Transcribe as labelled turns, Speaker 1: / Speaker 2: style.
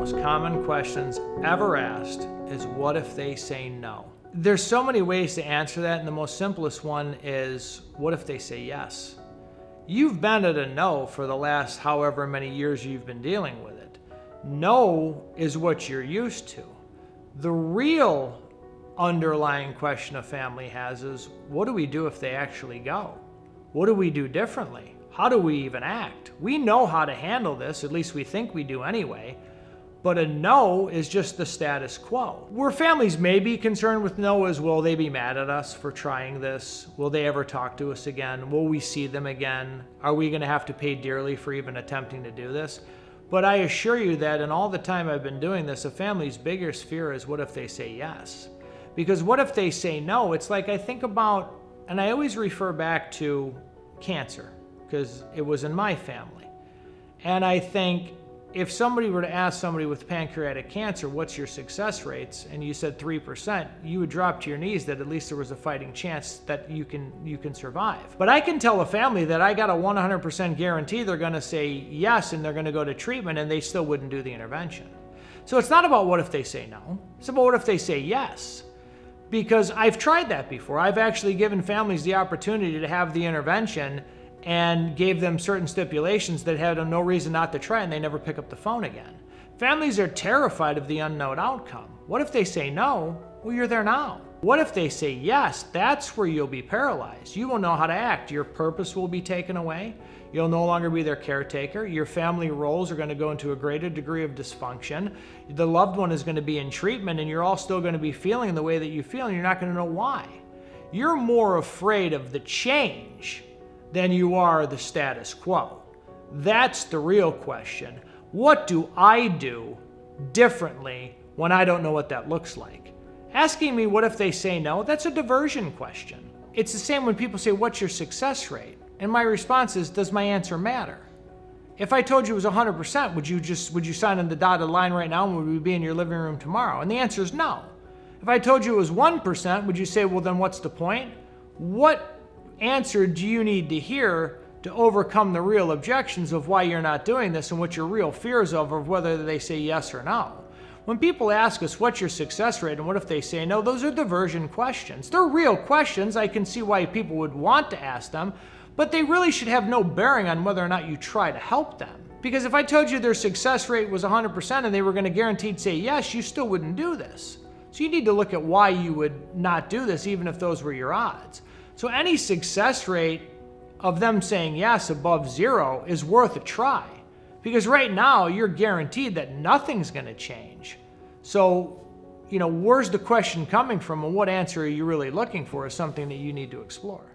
Speaker 1: most common questions ever asked is, what if they say no? There's so many ways to answer that, and the most simplest one is, what if they say yes? You've been at a no for the last however many years you've been dealing with it. No is what you're used to. The real underlying question a family has is, what do we do if they actually go? What do we do differently? How do we even act? We know how to handle this, at least we think we do anyway, but a no is just the status quo. Where families may be concerned with no is, will they be mad at us for trying this? Will they ever talk to us again? Will we see them again? Are we gonna have to pay dearly for even attempting to do this? But I assure you that in all the time I've been doing this, a family's biggest fear is, what if they say yes? Because what if they say no? It's like I think about, and I always refer back to cancer, because it was in my family. And I think if somebody were to ask somebody with pancreatic cancer, what's your success rates? And you said 3%, you would drop to your knees that at least there was a fighting chance that you can survive. But I can tell a family that I got a 100% guarantee they're gonna say yes and they're gonna go to treatment, and they still wouldn't do the intervention. So it's not about what if they say no, it's about what if they say yes. Because I've tried that before. I've actually given families the opportunity to have the intervention and gave them certain stipulations that had no reason not to try, and they never pick up the phone again. Families are terrified of the unknown outcome. What if they say no? Well, you're there now. What if they say yes? That's where you'll be paralyzed. You won't know how to act. Your purpose will be taken away. You'll no longer be their caretaker. Your family roles are going to go into a greater degree of dysfunction. The loved one is going to be in treatment, and you're all still going to be feeling the way that you feel, and you're not going to know why. You're more afraid of the change than you are the status quo. That's the real question. What do I do differently when I don't know what that looks like? Asking me what if they say no, that's a diversion question. It's the same when people say, what's your success rate? And my response is, does my answer matter? If I told you it was 100%, would you sign on the dotted line right now, and would we be in your living room tomorrow? And the answer is no. If I told you it was 1%, would you say, well, then what's the point? What answer do you need to hear to overcome the real objections of why you're not doing this and what your real fears of whether they say yes or no? When people ask us, what's your success rate, and what if they say no, those are diversion questions. They're real questions. I can see why people would want to ask them, but they really should have no bearing on whether or not you try to help them. Because if I told you their success rate was 100% and they were going to guaranteed say yes, you still wouldn't do this. So you need to look at why you would not do this, even if those were your odds. So any success rate of them saying yes above 0 is worth a try, because right now you're guaranteed that nothing's going to change. So, where's the question coming from, and what answer are you really looking for is something that you need to explore.